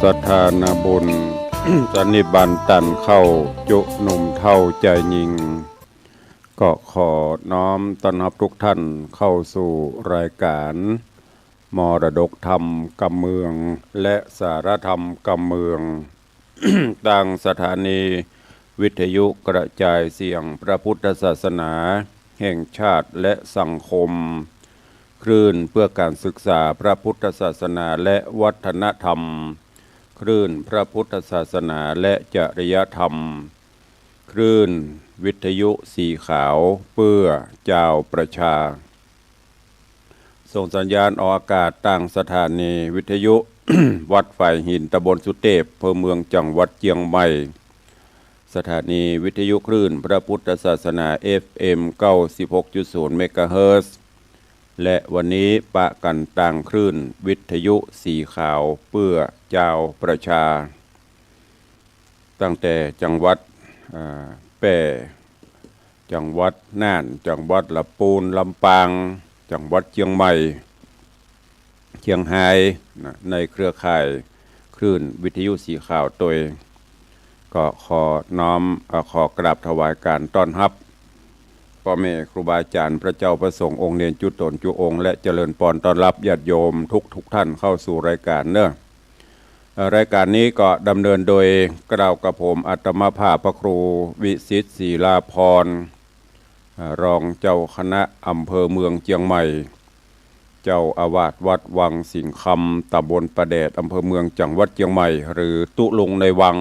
สถานบุญ สันนิบันตันเข้าจุหนุ่มเท่าใจยิงก็ขอน้อมต้อนรับทุกท่านเข้าสู่รายการมรดกธรรมกำเมืองและสารธรรมกำเมือง ตั้งสถานีวิทยุกระจายเสียงพระพุทธศาสนาแห่งชาติและสังคมคลื่นเพื่อการศึกษาพระพุทธศาสนาและวัฒนธรรมคลื่นพระพุทธศาสนาและจริยธรรมคลื่นวิทยุสีขาวเพื่อเจ้าประชาส่งสัญญาณออกอากาศต่างสถานีวิทยุ วัดฝ่ายหินตำบลสุเทพอำเภอเมืองจังหวัดเชียงใหม่สถานีวิทยุคลื่นพระพุทธศาสนา FM 96.0 เมกะเฮิรตซ์และวันนี้ปะกันต่างคลื่นวิทยุสีขาวเพื่อเจ้าประชาตั้งแต่จังหวัดแป่จังหวัดน่านจังหวัดลำพูนลำปางจังหวัดเชียงใหม่เชียงรายในเครือข่ายคลื่นวิทยุสีขาวตัวก็ขอน้อมขอกราบถวายการต้อนรับพ่อแม่ครูบาอาจารย์พระเจ้าประสงค์องค์เนียนจุตนจุองค์และเจริญพรต้อนรับญาติโยมทุกท่านเข้าสู่รายการเนอะรายการนี้ก็ดำเนินโดยกล่าวกับผมอัตมภาพพระครูวิสิตศรีลาภรณ์รองเจ้าคณะอำเภอเมืองเชียงใหม่เจ้าอาวาสวัดวังสิงห์คำตำบลประแดดอำเภอเมืองจังหวัดเชียงใหม่หรือตุลุงในวัง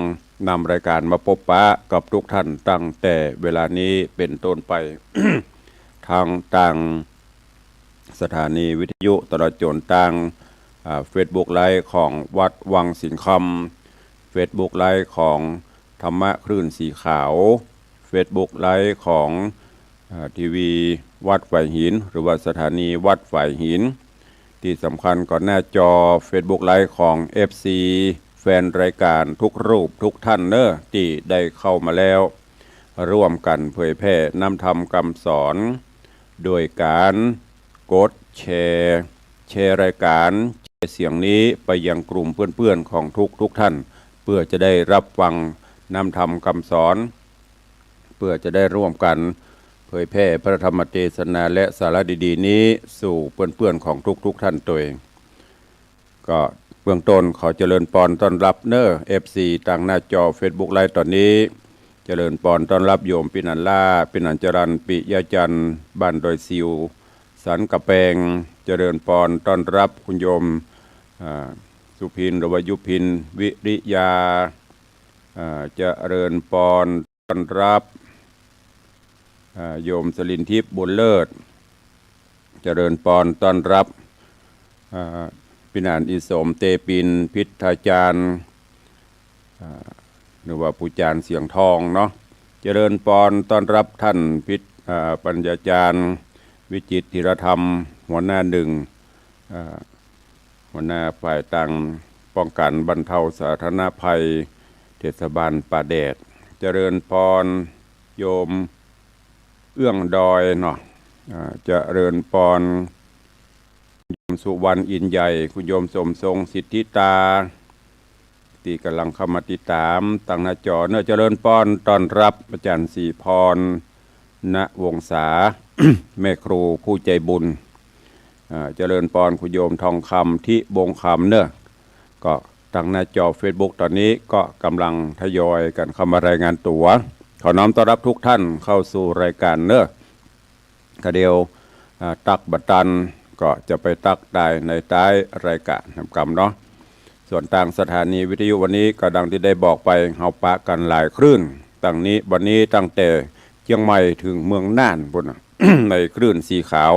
นำรายการมาพบปะกับทุกท่านตั้งแต่เวลานี้เป็นต้นไป ทางต่างสถานีวิทยุตลอดจนต่างเฟซบุ๊กไลฟ์ของวัดวังสิงห์คำเฟซบุ๊กไลฟ์ของธรรมะคลื่นสีขาวเฟซบุ๊กไลฟ์ของทีวีวัดฝ่ายหินหรือว่าสถานีวัดฝ่ายหินที่สำคัญก่อนหน้าจอ Facebook ไลฟ์ของ FC แฟนรายการทุกรูปทุกท่านเนอะที่ได้เข้ามาแล้วร่วมกันเผยแพร่นำธรรมคำสอนโดยการกดแชร์รายการแชร์เสียงนี้ไปยังกลุ่มเพื่อนๆของทุกท่านเพื่อจะได้รับฟังนำธรรมคำสอนเพื่อจะได้ร่วมกันเผยแพร่พระธรรมเทศนาและสาระดีๆนี้สู่เพื่อนๆของทุกท่านตัวเองก็เบื้องต้นขอเจริญพรต้อนรับเนอร์ FC ทางหน้าจอ Facebook ไลฟ์ตอนนี้เจริญพรต้อนรับโยมปินันล่าปินันจรันปิยจันทร์บ้านดอยซิวสันกะแปงเจริญพรต้อนรับคุณโยมสุพินหรือว่ายุพินวิริยาเจริญพรต้อนรับโยมสลินทิพย์บุญเลิศเจริญพรต้อนรับพินานอิสมเตปินพิทาจารย์หรือว่าผู้จารย์เสียงทองเนาะเจริญพรต้อนรับท่านปัญญาจารย์วิจิตรธีรธรรมหัวหน้าหนึ่งหัวหน้าฝ่ายต่างป้องกันบรรเทาสาธารณภัยเทศบาลป่าแดดเจริญพรโยมเอื้องดอยเนาะเจริญพรโยมสุวรรณอินใหญ่คุณโยมสมทรงสิทธิตาที่กำลังเข้ามาติดตามตั้งหน้าจอเนื้อเจริญพรต้อนรับอาจารย์ศรีพรณวงศา แม่ครูผู้ใจบุญเจริญพรคุณโยมทองคำที่บงคำเนื้อก็ตั้งหน้าจอ Facebook ตอนนี้ก็กำลังทยอยกันเข้ามารายงานตัวขอน้อมต้อนรับทุกท่านเข้าสู่รายการเนอะกระเดียวตักบัตรตันก็จะไปตักได้ในท้ายรายการนำกรรมเนาะส่วนต่างสถานีวิทยุวันนี้ก็ดังที่ได้บอกไปเฮาปะกันหลายคลื่นตั้งนี้วันนี้ตั้งแต่เชียงใหม่ถึงเมืองน่านบน ในคลื่นสีขาว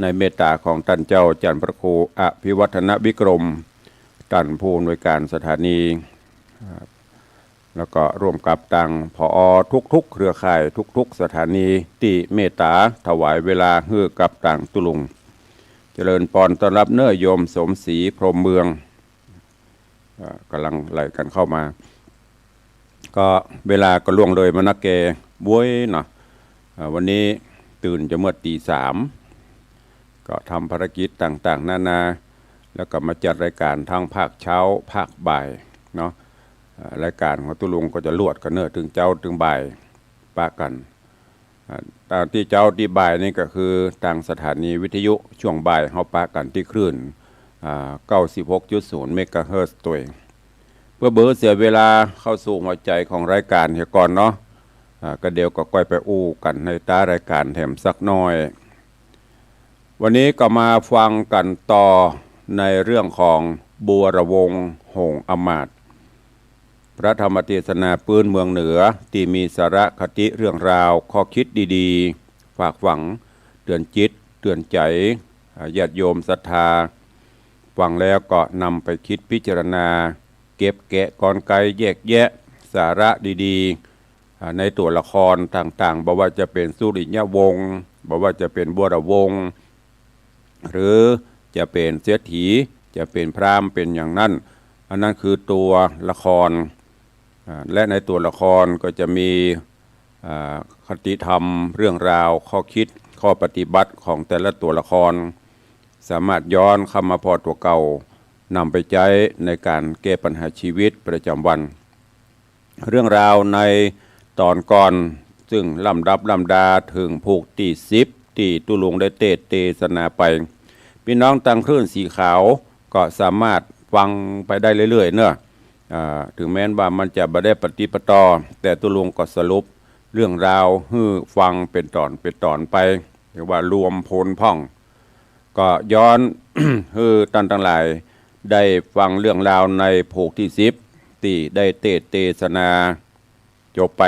ในเมตตาของท่านเจ้าจันทร์พระครูอภิวัฒนวิกรมท่านผู้อำนวยการสถานีแล้วก็ร่วมกับต่างผอทุกเครือข่ายทุกสถานีที่เมตตาถวายเวลาให้กับต่างตุลุงเจริญพรต้อนรับเนื้อโยมสมศรีพรหมเมืองกำลังไหลกันเข้ามาก็เวลาก็ล่วงเลยมานักเกบวยเนาะวันนี้ตื่นจะเมื่อตี 3ก็ทำภารกิจต่างๆนานา แล้วก็มาจัดรายการทั้งภาคเช้าภาคบ่ายเนาะรายการของตุลุงก็จะลวดกันเนอถึงเจ้าถึงบ่ายปะกันตามที่เจ้าที่บ่ายนี่ก็คือทางสถานีวิทยุช่วงบ่ายเขาปะกันที่คลื่น96.0 เมกะเฮิรตซ์ตัวเองเพื่อเบอเสียเวลาเข้าสู่หัวใจของรายการเฮียก่อนเนาะก็เดี๋ยวก็ก้อยไปอู้กันในตารายการแถมสักน้อยวันนี้ก็มาฟังกันต่อในเรื่องของบัวระวงหงอมาตย์พระธรรมเทศนาปื้นเมืองเหนือที่มีสาระคติเรื่องราวข้อคิดดีๆฝากฝังเตือนจิตเตือนใจญาติโยมศรัทธาฟังแล้วก็นำไปคิดพิจารณาเก็บแกะกลไกแยกแยะสาระดีๆในตัวละครต่างๆบอกว่าจะเป็นสุริยวงศ์บอกว่าจะเป็นบัวระวงศ์หรือจะเป็นเศรษฐีจะเป็นพราหมณ์เป็นอย่างนั้นอันนั้นคือตัวละครและในตัวละครก็จะมีคติธรรมเรื่องราวข้อคิดข้อปฏิบัติของแต่ละตัวละครสามารถย้อนคำมาพอตัวเก่านำไปใช้ในการแก้ปัญหาชีวิตประจำวันเรื่องราวในตอนก่อนซึ่งลำดับลำดาถึงผูกที่10ที่ตุลุงได้เทศนาไปพี่น้องตั้งคลื่นสีขาวก็สามารถฟังไปได้เรื่อยๆเนอะถึงแม้ว่ามันจะไม่ได้ปฏิปต่อแต่ตุลุงก็สรุปเรื่องราวให้ฟังเป็นตอนไปหรือว่ารวมพลพ่องก็ย้อน ให้ท่านทั้งหลายได้ฟังเรื่องราวในผูกที่10ที่ได้เทศนาจบไป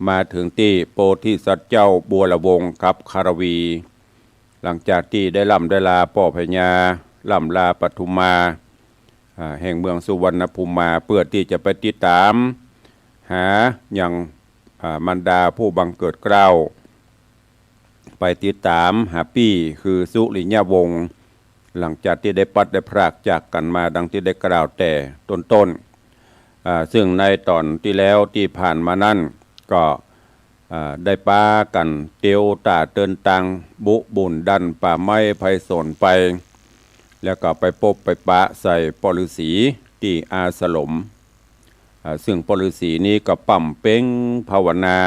มาถึงที่โพธิสัตว์เจ้าบัวระวงศ์กับคารวี หลังจากที่ได้ล่ำได้ลาป่อพญาล่ำลาปทุมมาแห่งเมืองสุวรรณภูมิมาเพื่อที่จะไปติดตามหาอย่างมารดาผู้บังเกิดเกล้าไปติดตามหาปี้คือสุริยวงศ์หลังจากที่ได้ปัดได้พรากจากกันมาดังที่ได้กล่าวแต่ต้นซึ่งในตอนที่แล้วที่ผ่านมานั่นก็ได้ปากันเตียวตาเตินตังบุบุญดันป่าไม้ไพศาลไปแล้วก็ไปพบไปปะใส่ปฤษีที่อาสลมซึ่งปฤษีนี้ก็ปั่มเป้งภาวนา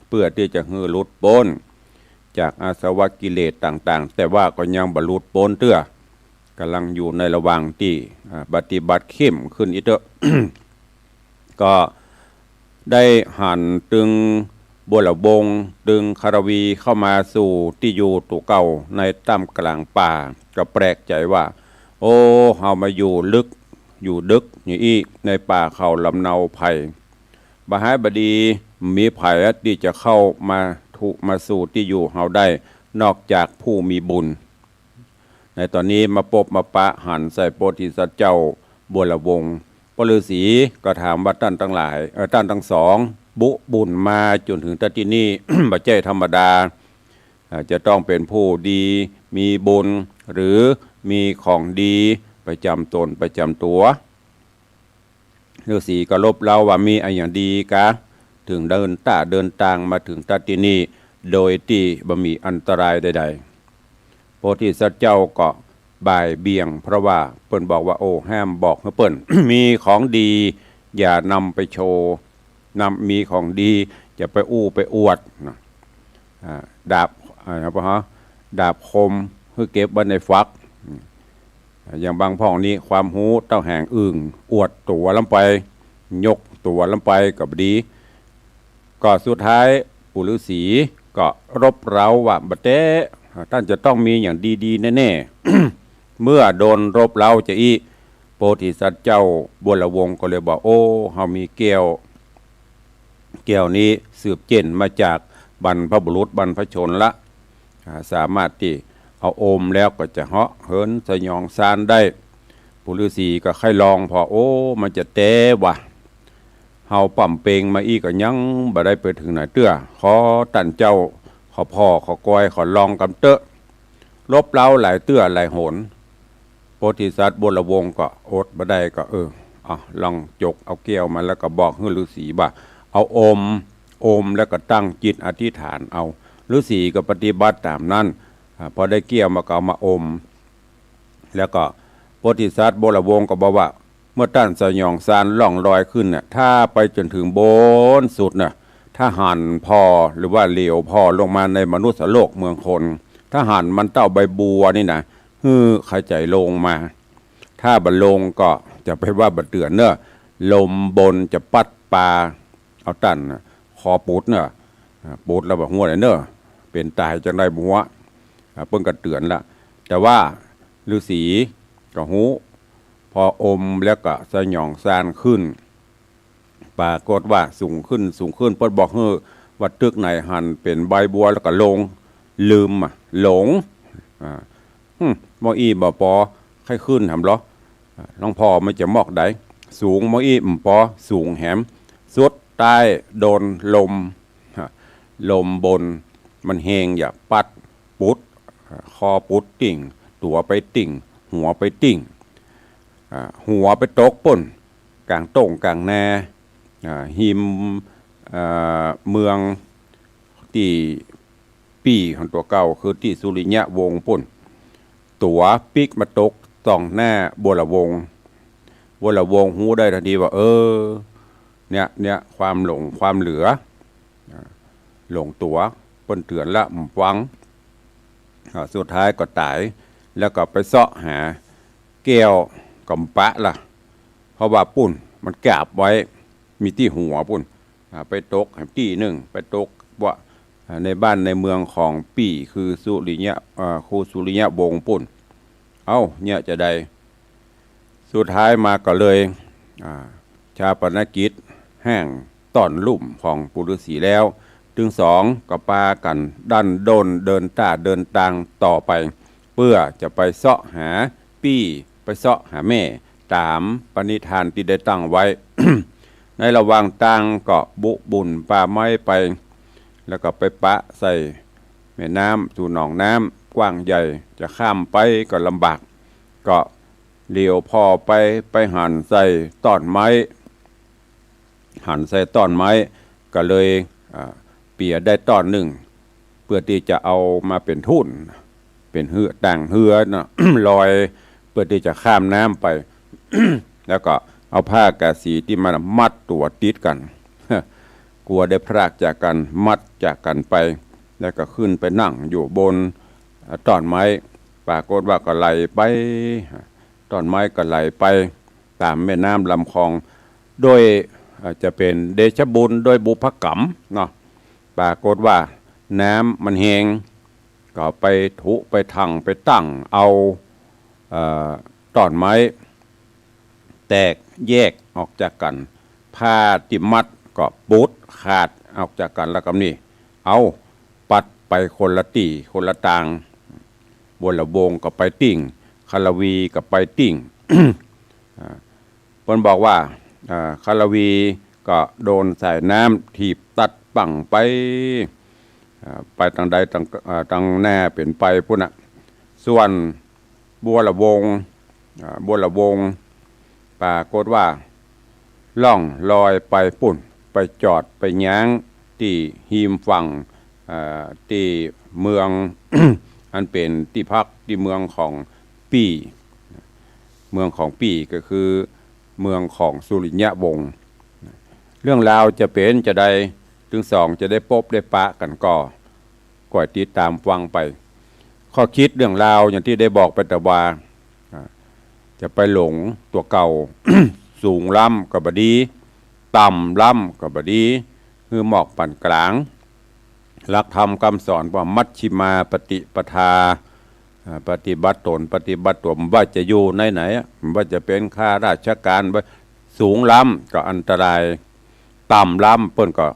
เพื่อที่จะให้หลุดพ้นจากอาสวะกิเลสต่างๆแต่ว่าก็ยังบรรลุพ้นเตื้อกำลังอยู่ในระหว่างที่ปฏิบัติเข้มขึ้นอีกเถอะ ก็ได้หันตึงบัวระวงศ์ดึงคารวีเข้ามาสู่ที่อยู่ตัวเก่าในถ้ำกลางป่าก็แปลกใจว่าโอ้เฮามาอยู่ลึกอยู่ดึกอย่างอีในป่าเขาลำเนาไผ่บาหายบดีมีไผ่ที่จะเข้ามาสู่ที่อยู่เฮาได้นอกจากผู้มีบุญในตอนนี้มาพบมาปะหันใส่โพธิสัตว์เจ้าบัวระวงศ์พระฤาษีก็ถามว่าท่านทั้งหลายท่านทั้งสองบุบุญมาจนถึงตที่นี่ บัจเจธรรมดาจะต้องเป็นผู้ดีมีบุญหรือมีของดีประจำตนประจำตัวฤาษีก็ลบเล่าว่ามีอะไรอย่างดีกะถึงเดินทางมาถึงตที่นี่โดยที่บ่มีอันตรายใดๆโพธิสัตว์เจ้าก็บ่ายเบี่ยงเพราะว่าเปิ้นบอกว่าโอ้ห้ามบอกให้เปิ้น มีของดีอย่านำไปโชว์มีของดีจะไปอู้ไปอวดนะดาบดาบคมคือเก็บไว้ในฟักอย่างบางพ่องนี้ความหูเต้าแห่งอึ่งอวดตัวลำไปยกตัวลำไปกับดีก็สุดท้ายปู่ฤาษีก็รบเร้าว่าบัดเต้ท่านจะต้องมีอย่างดีๆแน่ๆ เมื่อโดนรบเร้าจะอีโพธิสัตว์เจ้าบัวระวงศ์ก็เลยบอกโอ้เฮามีแก้วนี้สืบเจนมาจากบรรพบุรุษบรรพชนละสามารถที่เอาอมแล้วก็จะเหาะเหินสยองซานได้ปู่ฤาษีก็ค่อยลองพอโอ้มันจะเตะวะเฮาปั่มเปงมาอีกก็ยังบ่ได้ไปถึงไหนเตื้อขอตันเจ้าขอพ่อขอกอยขอลองกำเตอะลบเล้าหลายเตื้อหลายโหนโพธิสัตว์บัวระวงศ์ก็อดบ่ได้ก็ลองจกเอาแก้วมาแล้วก็บอกให้ฤาษีว่าเอาอมแล้วก็ตั้งจิตอธิษฐานเอาฤาษีก็ปฏิบัติตามนั้นพอได้เกี่ยวมาก็เอามาอมแล้วก็โพ ประวัติศาสตร์โบราณวงศ์ก็บอกว่าเมื่อต้านสยองซานล่องลอยขึ้นเนี่ยถ้าไปจนถึงบนสุดน่ะถ้าหันพอหรือว่าเหลวพอลงมาในมนุษย์โลกเมืองคนถ้าหันมันเต้าใบบัวนี่นะขายใจลงมาถ้าบันลงก็จะไปว่าบัดเตือนเนอะลมบนจะปัดปลาเอาตันคอปุดเนอะปุดแล้วแบบหัวเนอะเป็นตายจังได้บัวเพิ่งกระเตือนละแต่ว่าฤาษีก็หูพออมแล้วก็สยองซานขึ้นปรากฏว่าสูงขึ้นเพิ่นบอกว่าตึกไหนหันเป็นใบบัวแล้วก็ลงลืมหลงมออีบ่ปอใครขึ้นทำหรอน้องพ่อไม่จะมอกได้สูงมออีปอสูงแหมสุดใต้โดนลมบนมันเฮงอย่าปัดปุดคอปุดติ่งตัวไปติ่งหัวไปติ่งหัวไปตกป่นกลางต้งกลางแนหิมเมืองที่ปีของตัวเก่าคือที่สุริยะวงศ์ป่นตัวปิกมาตกต้องหน้าบัวละวงหูได้ทันทีว่าเนี่ยความหลงความเหลือหลงตัวเปิ้นเตือนละฟังสุดท้ายก็ตายแล้วก็ไปเสาะหาแก้วกำปะล่ะเพราะว่าปุ่นมันกาบไว้มีที่หัวปุ่นไปตกที่หนึ่งไปตกว่าในบ้านในเมืองของปี่คือสุริยะครูสุริยะวงศ์ปุ่นเนี่ยจะได้สุดท้ายมาก็เลยชาปนกิจแห้งต้อนลุ่มของปุรุษีแล้วถึงสองก็ปากันดันโดนเดินตางต่อไปเพื่อจะไปเสาะหาปี้ไปเสาะหาแม่ตามปณิธานที่ได้ตั้งไว้ ในระหว่างต่างก็บุญป่าไม้ไปแล้วก็ไปปะใส่แม่น้ำสู่หนองน้ำกว้างใหญ่จะข้ามไปก็ลำบากก็เลี้ยวพอไปหั่นใส่ต้นไม้ก็เลยเปียได้ต้นหนึ่งเพื่อที่จะเอามาเป็นทุนเป็นเหือต่างเหือนะ ลอยเพื่อที่จะข้ามน้ำไป แล้วก็เอาผ้ากาสีที่มันมัดตัวติดกัน กลัวได้พรากจากกันมัดจากกันไปแล้วก็ขึ้นไปนั่งอยู่บนต้นไม้ปรากฏว่าก็ไหลไปต้นไม้ก็ไหลไปตามแม่น้ำลำคลองโดยจะเป็นเดชบุญโดยบุพกรรมเนาะปรากฏว่าน้ำมันแห้งก็ไปถุไปทังไปตั้งเอาต้นไม้แตกแยกออกจากกันผ้าติมัดก็ปุดขาดออกจากกันแล้วก็นี่เอาปัดไปคนละตีคนละตางบนละวงก็ไปติ่งคารวีก็ไปติ่ง เพิ่นบอกว่าคารวีก็โดนสายน้ำถีบตัดปั่งไปทางใดทางแน่เป็นไปพุ่นน่ะส่วนบัวละวงปรากฏว่าล่องลอยไปปุ่นไปจอดไปย้างที่หิมฝั่งที่เมือง อันเป็นที่พักที่เมืองของปี่ก็คือเมืองของสุริยะวงศ์เรื่องราวจะเป็นจะได้ถึงสองจะได้พบได้ปะกันก่อยติดตามฟังไปข้อคิดเรื่องราวอย่างที่ได้บอกไปแต่ว่าจะไปหลงตัวเก่า สูงล้ำกับบดีต่ำล้ำกับบดีคือหมอกปั่นกลางหลักธรรมคำสอนว่ามัชชิมาปฏิปทาปฏิบัติตนปฏิบัติตัวว่าจะอยู่ไหนว่าจะเป็นข้าราชการว่าสูงล้ำก็อันตรายต่ำล้ำเปิ้นก็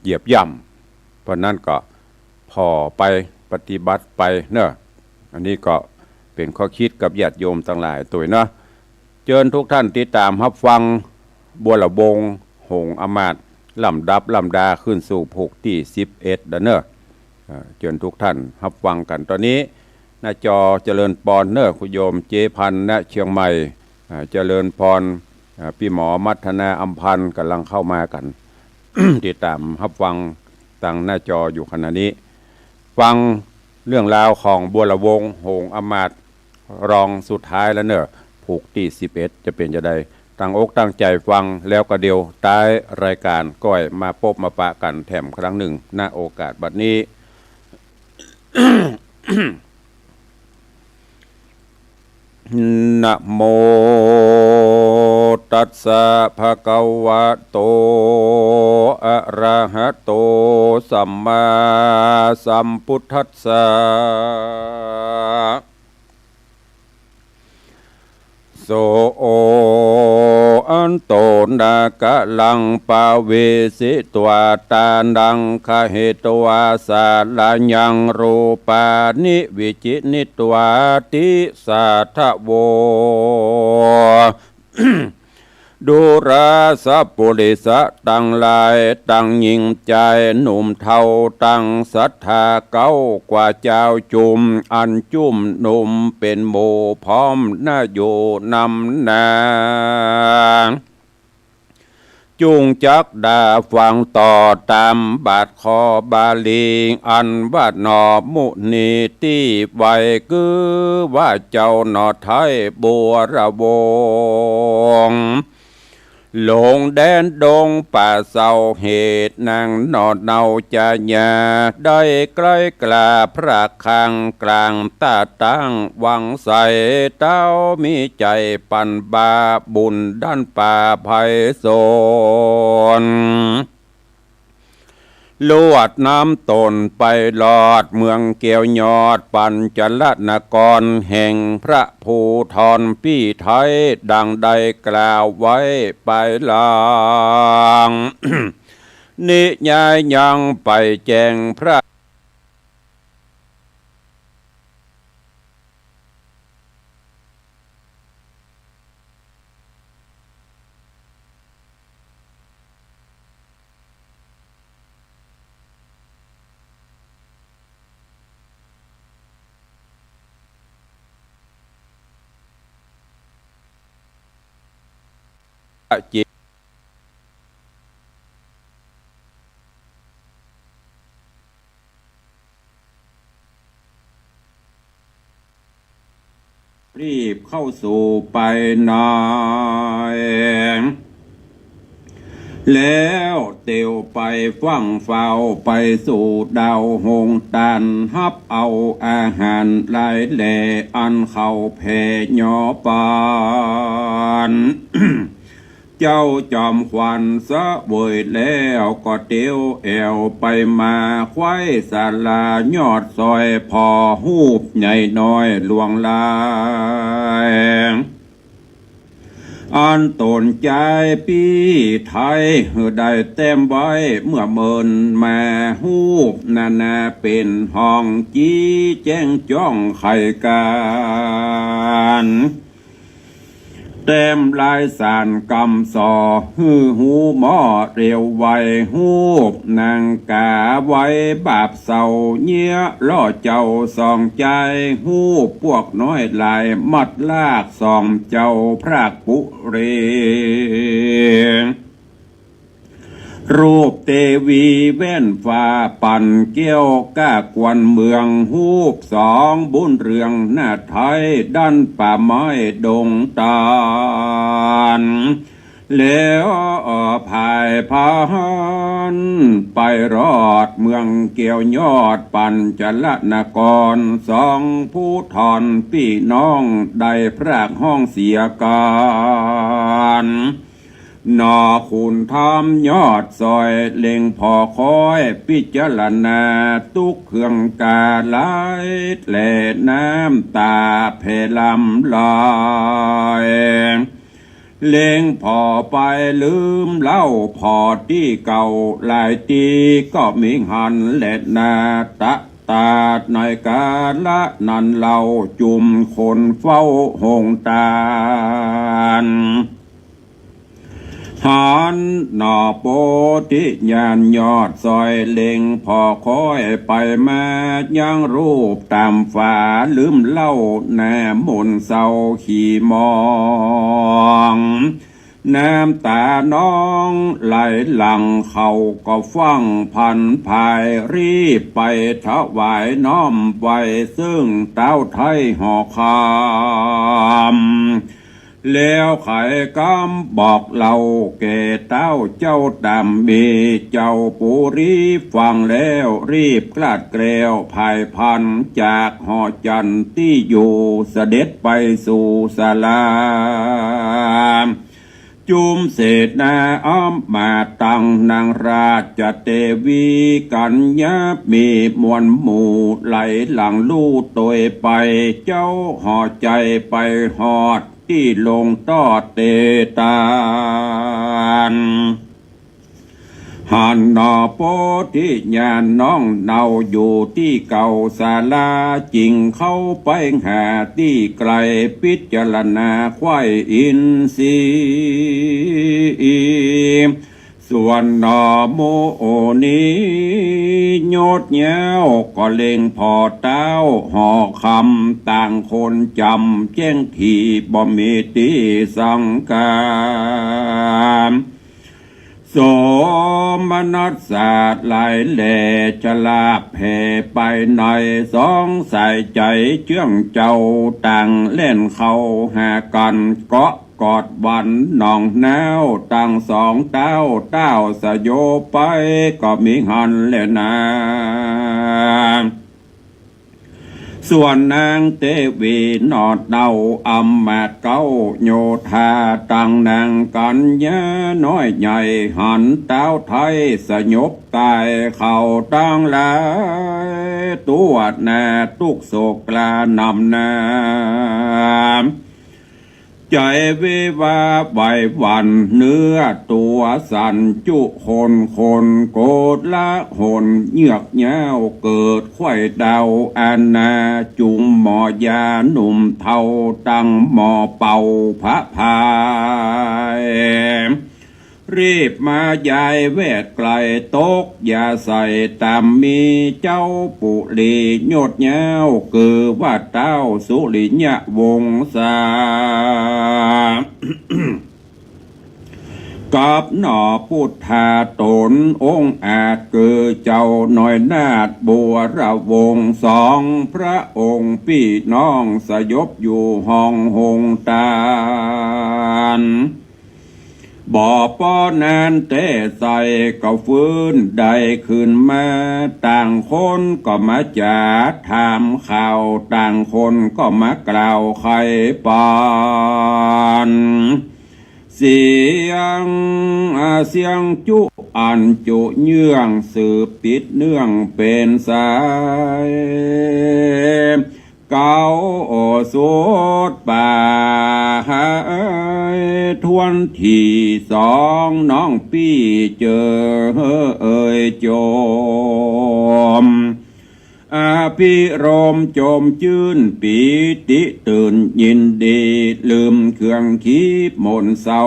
เหยียบย่ำเพราะนั้นก็พอไปปฏิบัติไปเนอะอันนี้ก็เป็นข้อคิดกับญาติโยมทั้งหลายตัวเนาะเชิญทุกท่านติดตามรับฟังบัวละวงหงอมาตย์ลำดาขึ้นสู่ผูกที่11เนอะเชิญทุกท่านรับฟังกันตอนนี้หน้าจอเจริญพรเนอะคุณโยมเจพันธ์ณเชียงใหม่เจริญพรพี่หมอมัทนาอัมพันธ์กำลังเข้ามากัน ติดตามรับฟังทางหน้าจออยู่ขณะนี้ฟังเรื่องราวของบัวละวงหงอมาตย์ รองสุดท้ายแล้วเนอะผูกที่11จะเป็นจะได้ตั้งอกตั้งใจฟังแล้วก็เดียวท้ายรายการก้อยมาพบมาปะกันแถมครั้งหนึ่งณโอกาสบัดนี้ นะโมตัสสะภะคะวะโตอะระหะโตสัมมาสัมพุทธัสสะโสโออันโตนากะลังปาเวสิตวาตานังคาเหตวาสาลายังรูปานิวิจินิตวาติสาทะโว ดูราสะปุริสะตั้งลายตั้งยิงใจหนุ่มเทาตั้งศรัทธาเก้ากว่าเจ้าจุมอันจุ่มหนุ่มเป็นโมพร้อมน่าอยู่นำนาจุงจักดาฟังต่อตามบาทคอบาลีอันว่าหนอมุนีที่ไว้คือว่าเจ้าหนอไทยบัวระวงลงแดนดงป่าเศร้าเหตุนางนอดเนาจะยาได้ใกล้กลาพระคังกลางตาตั้งวังใสเต้ามีใจปันบาบุญด้านป่าภัยโซนลวดน้ำตนไปหลอดเมืองเกี่ยวยอดปัญจลนกรแห่งพระภูธรพี่ไทยดังใดกล่าวไว้ไปลาง นิยายยังไปแจงพระจิตรีบเข้าสู่ไปนายแล้วเตียวไปฟังเฝ้าไปสู่ดาวหงตันฮับเอาอาหารหลายแหล่อันเข้าแผ่ยอปาน เจ้าจอมขวัญสะเวยแล้วก็เตียวแอวไปมาควายศาลายอดซอยพอหูบใหญ่น้อยหลวงลายอันตนใจปีไทยได้เต็มไว้เมื่อเมินมาหูบนาเป็นห้องจี้แจ้งจ้องไข่การเต็มลายสารกำสอหูหม้อเรียวไวหูบนางกาไว้บาปเศร้าเงี้ยล่อเจ้าสองใจหูพวกน้อยลายมัดลากสองเจ้าพระกุเรรูปเทวีแว่นฟ้าปั่นเกี้ยวก้ากวนเมืองหูบสองบุญเรืองหน้าไทยด้านป่าไม้ดงตาลแล้วภายพานไปรอดเมืองเกี่ยวยอดปัญจลนกรสองผู้ทอนพี่น้องได้พรากห้องเสียการนอคุณทำยอดซอยเล็งพอคอยพิจารณาทุกเครื่องกาไหลแหล่น้ำตาเพลำลายเล็งพอไปลืมเล่าพอที่เก่าหลายตีก็มีหันแหละนาตะตาดในกาละนันเล่าจุ่มคนเฝ้าหงตาลหันหน่อโปธิญาณยอดซอยเล็งพอคอยไปมายังรูปตามฝาลืมเล่าแนมมนเศร้าขี่มอง น้ำตาน้องไหลหลังเขาก็ฟังพันภายรีบไปถวายน้อมไว้ซึ่งเต้าไทยห่อคำแล้วไขกำบอกเราแก่เต้าเจ้าดำมีเจ้าปุรีฟังแล้วรีบกลาดเกลียวภายพันจากหอจันที่อยู่เสด็จไปสู่ศาลาจุมเศษนาอ้อมมาตังนางราชเทวีกัญญามีมวลหมู่ไหลหลังลู่ตัวไปเจ้าห่อใจไปหอดที่ลงต้อเตตานหันนอโปธิญาณน้องเนาอยู่ที่เก่าศาลาจริงเข้าไปหาที่ไกลพิจารณาควายอินทรีส่วนนอโมโอนี้โยดเย้าก็เล็งพอเต้าห่อคำต่างคนจำแจ้งทีบ่มีตีสังการโสมนัสศาสตร์หลายแหล่จะลาบแผ่ไปในสองสายใจเชื่องเจ้าต่างเล่นเข้าหากันเกาะกอดวันหนองแนวตั้งสองเต้าสยบไปก็มีหันแลนาส่วนนางเทวีนอดเดาอัมมาเก้าโยธาตังนางกัญญาน้อยใหญ่หันเต้าไทยสยบตายเข่าตั้งหลายตัวแน่ทุกโศกกลานำนาใจวิวาใบวันเนื้อตัวสันจุคนโกดละหนเยือกเย้าเกิดไข่ดาวอานาจุงหมอยาหนุ่มเทาตั้งหมอเป่าพระพายรีบมายายเวทไกลตกอย่าใส่ตามมีเจ้าปุรีโยดเย้าเกิดว่าเต้าสุริยะวงศากับหน่อพุทธาตนองค์อาจเกิดเจ้าหน่อยนาฏบัวระวงสองพระองค์พี่น้องสยบอยู่ห้องหงตาลบ่อป้อนานเตะใส่ก็ฟื้นได้ขึ้นมาต่างคนก็มาจ่าถามข่าวต่างคนก็มากล่าวไขปานเสียงจุอันจุเยื่องสืบติดเนื่องเป็นสายเก่าสุดป่าทวนที่สองน้องพี่เจอโจมพิรมโจมจื่นปีติตื่นยินดีลืมเครื่องคีบมนเศร้า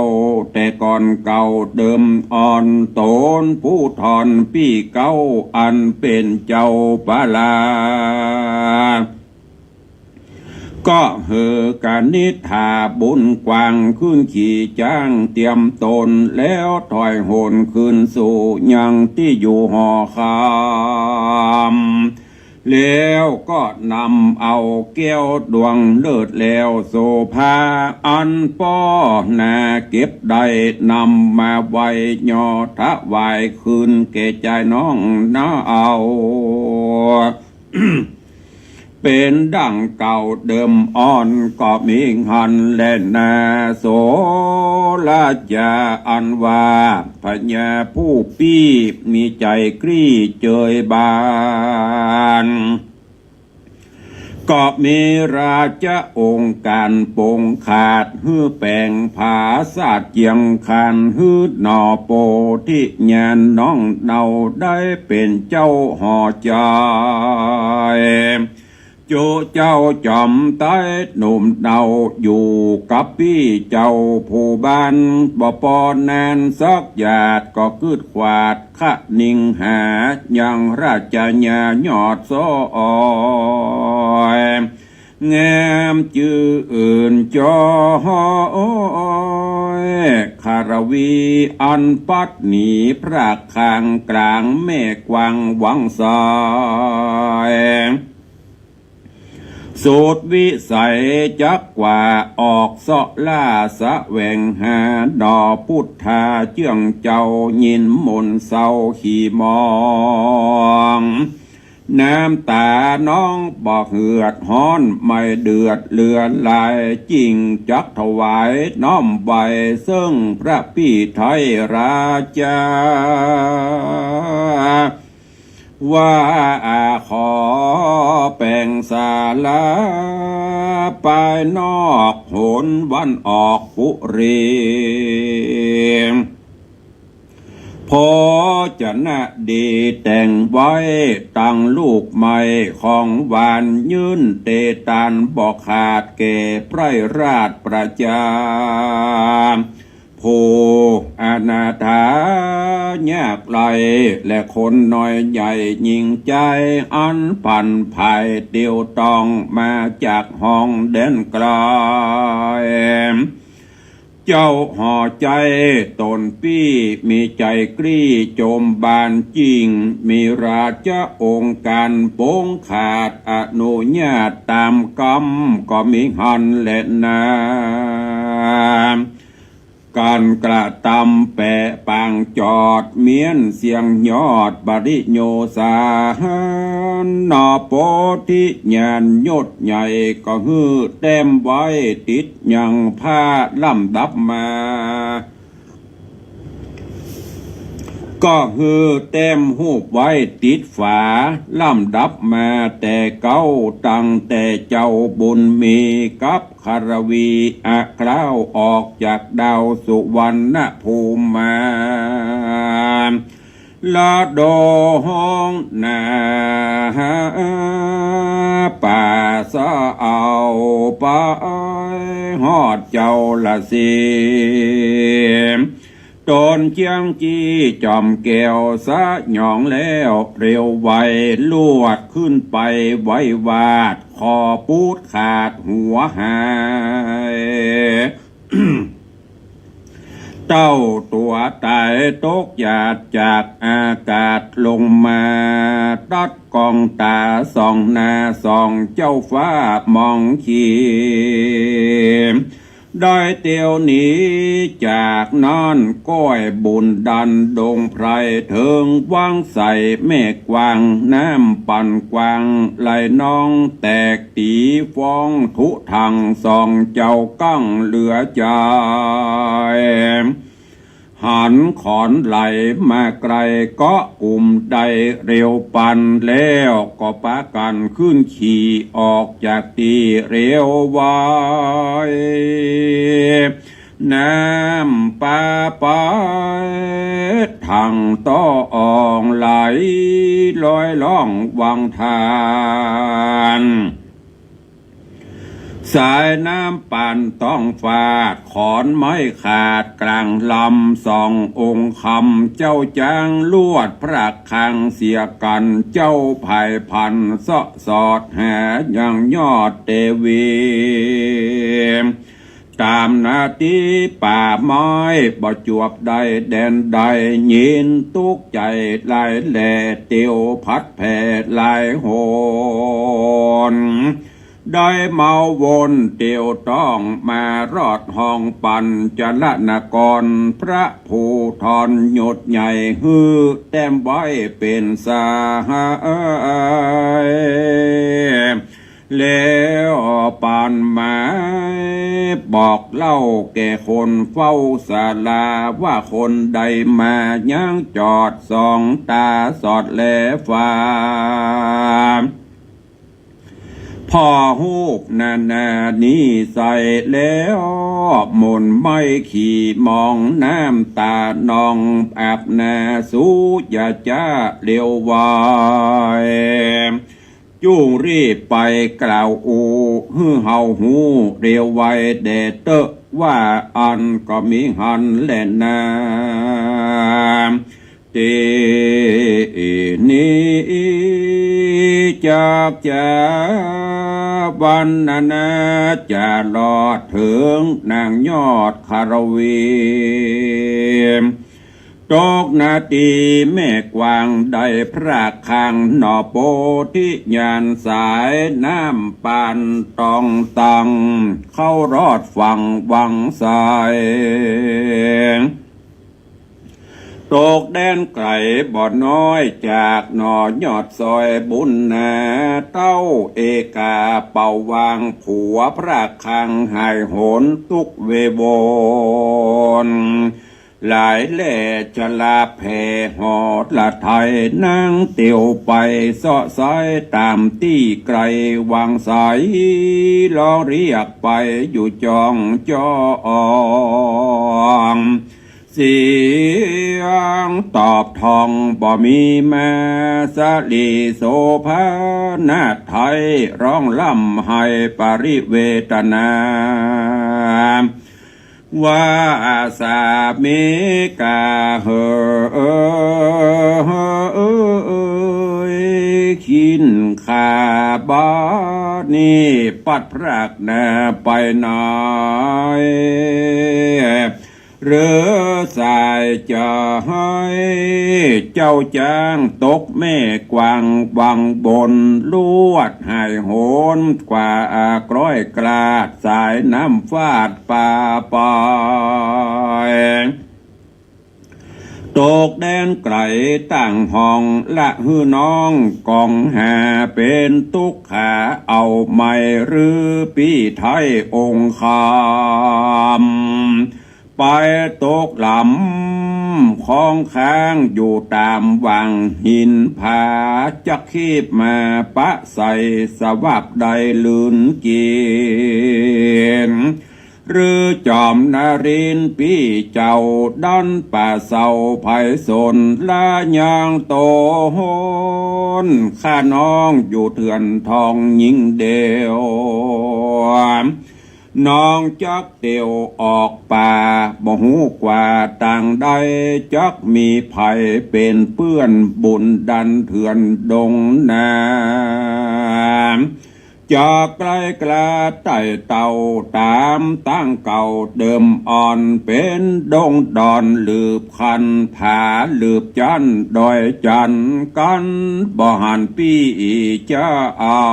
แต่ก่อนเก่าเดิมอ่อนโตนผู้ทอนพี่เก้าอันเป็นเจ้าปาลาก็เหการนิทาบุญกวางขึ้นขี่จ้างเตรียมตนแล้วถอยโหนขึ้นสู่ยังที่อยู่หอคำแล้วก็นำเอาแก้วดวงเลิศแล้วโสภาอันป้อนาเก็บได้นำมาไว้ยอทะวายคืนแก่ใจน้องน้าเอา เป็นดังเก่าเดิมอ่อนก็มีหันและนาโสลาจาอันว่าพญาผู้ปีมีใจกรี้เจยบานก็มีราชองค์การปงขาดฮื้อแปลงผาศาสตร์เจียงคันฮื้อหนอโปที่ญาณน้องเนาได้เป็นเจ้าหอใจโจเจ้าจอมใต้หนุ่มเนาอยู่กับพี่เจ้าผู้บ้านบ่ปอนานสักหยาดก็คืดขวาดขะนิ่งหายังราชญายอดซ้อยงามจื่ออื่นจอยค ารวีอันปัดหนีพระคางกลางแม่กวางวังสายสูตรวิสัยจักกว่าออกเสาะล่าสะแหวงหาดอพุทธาเจื่องเจ้ายินมนเศร้าขี่มองน้ำตาน้องบอกเหือดฮ้อนไม่เดือดเลือนลายจริงจักถวายน้อมใบซึ่งพระพี่ไทยราชาว่าขอแป่งศาลาไปนอกโหนวันออกปุรีพอจะน่ะดีแต่งไว้ตั้งลูกใหม่ของหวานยืนเตตันบอกขาดเก่ไพรราชประจาผู้อนาถายากไลและคนน้อยใหญ่ยิ่งใจอันพันภายเดียวต้องมาจากห้องเด่นไกลเจ้าห่อใจตนปี้มีใจกรี้โจมบานจริงมีราชองค์การโป้งขาดอนุญาตตามกรรมก็มีหันและนาการกระทำแปะปางจอดเมียนเสียงยอดบริโยสานอโปธิญาณยศใหญ่ก็ฮือเต็มไว้ติดยังผ้าล่ำดับมาก็คือเต็มหูปไว้ติดฝาล่ำดับมาแต่เก้าตั้งแต่เจ้าบุญมีกับคารวีอะคราวออกจากดาวสุวรรณภูมิมาลาโดห้องนาป่าสะเอาไปหอดเจ้าละสิตนเจียงจีจอมแก้วสะหยองแล้วเร็วไวลวดขึ้นไปไว้วาดคอปูดขาดหัวหายเต้าตัวตายตกหยาดจากอากาศลงมาตัดกองตาส่องหน้าส่องเจ้าฟ้ามองขีได้เตียวหนีจากนั่นก้อยบุญดันดงไพรเถิงวางใส่แม่กวางน้ำปั่นกวางไหลน้องแตกตีฟองทุทางส่องเจ้ากั้งเหลือใจหันขอนไหลมาไกลก็กลุ่มใดเร็วปันแล้วก็ปะกันขึ้นขี่ออกจากตีเร็วไวน้ำปาไปทางต่ออ่องไหลลอยล่องวังทานสายน้ำปั่นต้องฟาดขอนไม้ขาดกลางลำสององค์คำเจ้าจางลวดพระคังเสียกันเจ้าภายพันสะสอดหาอย่างยอดเตวีตามนาทีป่าไม้บ่จวบใดแดนใดยินตุกใจลายแหล่เตียวพัดแผ่ลายโหนได้เมาวนเตียวต้องมารอดห้องปันจละนกรพระภูธรหยดใหญ่ฮือแต้มไว้เป็นสาแล้วปานไม้บอกเล่าแก่คนเฝ้าศาลาว่าคนใดมายังจอดสองตาสอดแลฟ้าพ่อฮูบนานี้ใส่แล้วมนไม่ขี่มองน้ำตานองอาบนาสู้อย่าจ้าเร็ววายจุ่งรีบไปกล่าวอูฮือเฮาหูเร็วไวเดเตอะว่าอันก็มีหันแล่นนาเตนี้ จากจะวันนั้นจะลอดถึงนางยอดคารวีตกนาทีแม่กวางได้พระคังหนอโปธิญาณสายน้ำปานตองตังเข้ารอดฝั่งวังสายตกแดนไกลบ่อน้อยจากหนอยอดซอยบุญนาเต้าเอกาเป่าวางผัวพระคังหายโหนทุกเวโวนหลายแหล่ชลาแผ่หอดละไทยนั่งเตียวไปเสาะสายตามที่ไกลวางสายลองเรียกไปอยู่จองจองเสียงตอบทองบ่มีแม่สลีโสภาณไทยร้องล่ำให้ปริเวทนาว่าสามิกาเหขินขาบานี่ปัดพรักนาไปไหนหรือสายจะให้เจ้าจ้างตกแม่กวางวังบนลวดหายโหนกว่ากร้อยกลาดสายน้ำฟาดป่าไปตกแดนไกลตั้งห้องละหือน้องกองหาเป็นตุกขาเอาไม่หรือปีไทยองคำไปตกหลำคลองค้างอยู่ตามวังหินผาจักขีบมาปะใส่สวับใดลืนเกียนหรือจอมนารินพี่เจ้าดอนป่าเศร้าไผ่สนละยางโตโหนข้าน้องอยู่เถื่อนทองยิงเดียวน้องจักเตียวออกป่าบ่หูกว่าต่างใดจักมีไผ่เป็นเปื้อนบุญดันเถื่อนดงนาจากไกลกลาไต่เต่าตามตั้งเก่าเดิมอ่อนเป็นดงดอนลืบคันผาลืบจันดอยจันกันบ่หันปี้จะเอา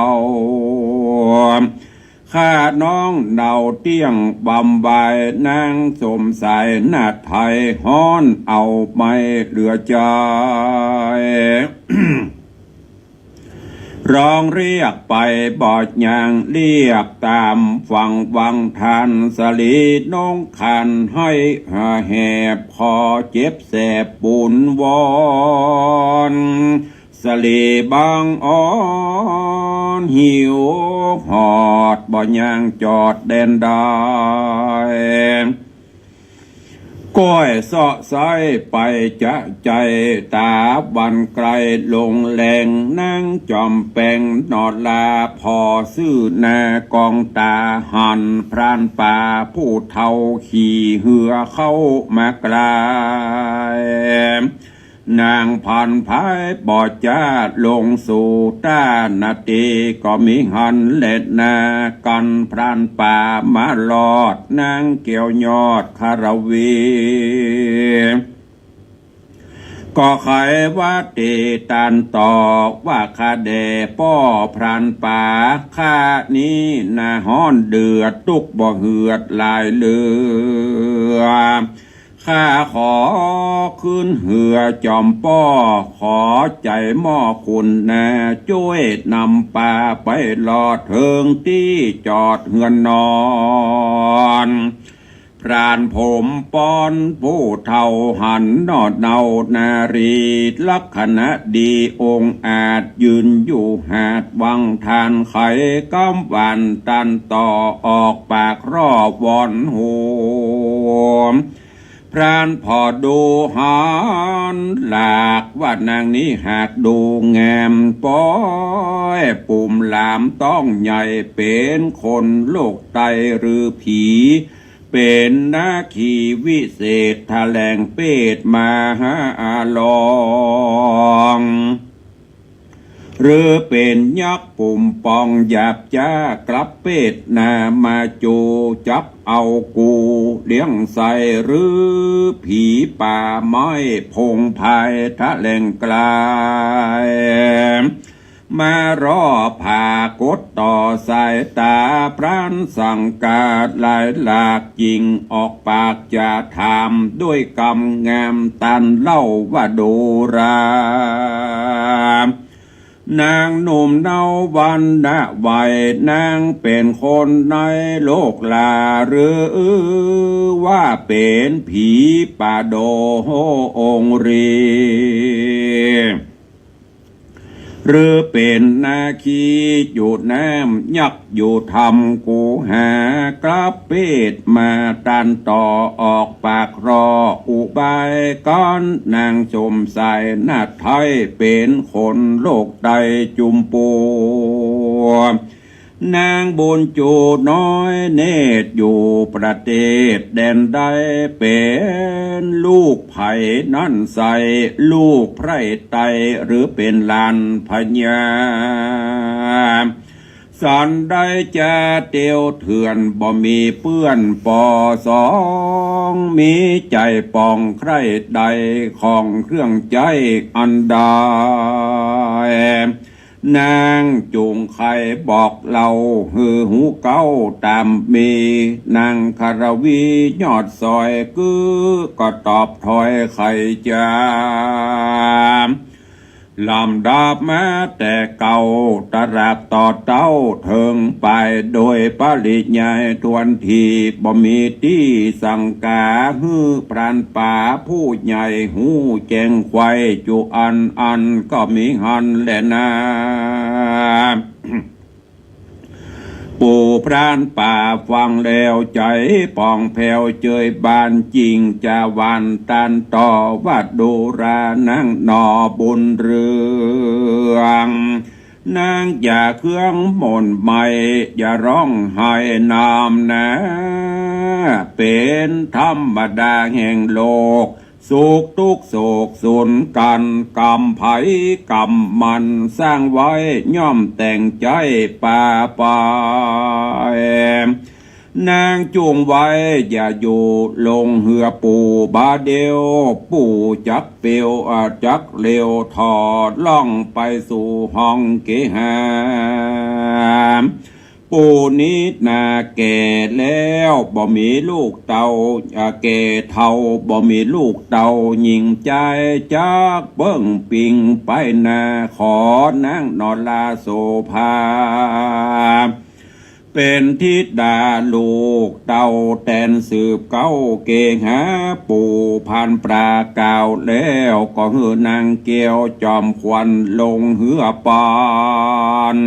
ข้าน้องเนาเตี้ยงบำบายนางสมสายนาไทยฮ้อนเอาไม่เหลือใจ ร้องเรียกไปบอดยางเรียกตามฟังวังทันสลีน้องคันให้แหบคอเจ็บแสบปูนวอนสลีบางอ่อนหิวหอดบ่ยางจอดแดนได้ก้อยเสาะไซไปจะใจตาบันไกลลงแหลงนั่งจอมแปงนอดลาพอซื้อหน้ากองตาหันพรานป่าผู้เท่าขี่เหือเข้ามากลายนางพันพายบอดจ้าลงสู่ต้านาตีก็มีหันเล็ดนากันพรานป่ามาลอดนางเกี่ยวยอดคารวีก็ใครว่าตีตันตอกว่าคาเดป้อพรานป่าข้านี้นาฮ้อนเดือดตุกบ่เหือดลายเลือข้าขอขึ้นเหือจอมป้อขอใจหม้อคุณนาช่วยนำป่าไปลอดเทิงที่จอดเหือนนอนพรานผมป้อนผู้เท่าหันนอดเนานารีลักษณะดีองอาจยืนอยู่หาดวังทานไข่ก้มวันตันต่อออกปากรอบวอนหูพรานพอดูหานหลากว่านางนี้หากดูงามป้อยปุ่มหลามต้องใหญ่เป็นคนโลกไตหรือผีเป็นนาคีวิเศษแถลงเปตมาหาลอง หรือเป็นยักษ์ปุ่มปองหยาบจ้ากลับเป็ดนามาจูจับเอากูเลี้ยงใส่หรือผีป่าไม้พงภายทะเลงกลายมารอผ่ากดต่อสายตาพรานสังกาดหลายหลากยิงออกปากจะถามด้วยกำงามตันเล่าว่าโดรานางหนุ่มเนาวันณะวัยนางเป็นคนในโลกลาหรือว่าเป็นผีป่าโดองรีหรือเป็นนาคีอยู่น้ำยักอยู่ทำกูหากระเป็ดมาตันต่อออกปากรออุบายก้อนนางชมใส่หน้าไทยเป็นคนโลกใดจุมปูนางบุญจูน้อยเนตรอยู่ประเทศแดนใดเป็นลูกไผ่นั่นใสลูกไพร่ไตหรือเป็นลานพญาสันได้จะเตียวเถื่อนบ่มีเปื้อนปอสองมีใจปองใครใดของเครื่องใจอันใดนางจูงไข่บอกเราหือหูเก้าตามมีนางคารวียอดซอยก็ตอบถอยไข่จามลำดับมาแต่เก่าตราบต่อเต้าเถิงไปโดยปริยายทวนทีบ่มีที่สังกาฮือพรานป่าผู้ใหญ่หูแจงควายจุอันก็มีหันแลนาปู่พรานป่าฟังแล้วใจปองแผ่วเจยบานจริงจะวันตันต่อวัดดูรานั่งนอบุญเรืองนางอย่าเครื่องหม่นไม่อย่าร้องไห้นามนะเป็นธรรมดาแห่งโลกสุขทุกโศกสุนกันกรรมไผกรรมมันสร้างไว้ย่อมแต่งใจป่าไปนางจูงไว้อย่าอยู่ลงเหือปู่บาเดียวปู่จักเปียวจักเลียวถอดล่องไปสู่ห้องเกหาปู่นี้นาแก่แล้วบ่มีลูกเต่าแก่เท่าบ่มีลูกเต่าหญิงใจจักเบิ้งปิงไปนาขอนางนอนลาโสภาเป็นทิดาลูกเต่าแตนสืบเก้าเกหาปู่พันปลากาวแล้วก็หือนางเกียวจอมควันลงเหือปาน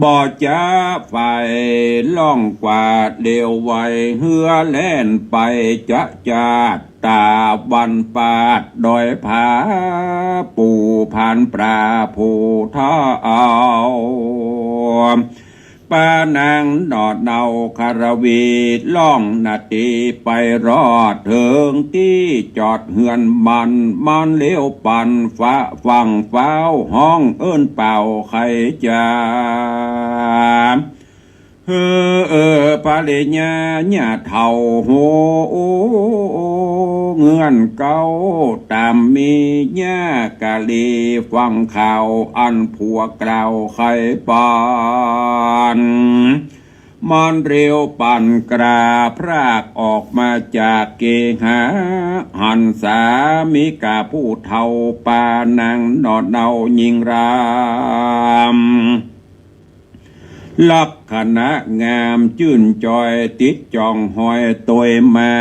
บ่จ้าไฟล่องกวาดเดียวไวเหือแล่นไปจะจาดตาวันปาดดอยผาปู่ผ่านปลาผู้ท่าเอาป้านางดอดเนาคารวีล่องนาทีไปรอดเถิงที่จอดเหือนมันเลี้ยวปั่นฟ้าฟังฟ้าวห้องเอิ้นเป่าใครจามปาเลญาญาเท่าโหเงื่อนเก้าตามมีญากะลีฟังข่าวอันผัวกล่าวไขปานมันเร็วปั่นกราพรากออกมาจากเกหาหันสามิกาผู้เท่าปานางนอดเนายิงรามลักษณะงามจื่นจอยติดจองหอยตัวมา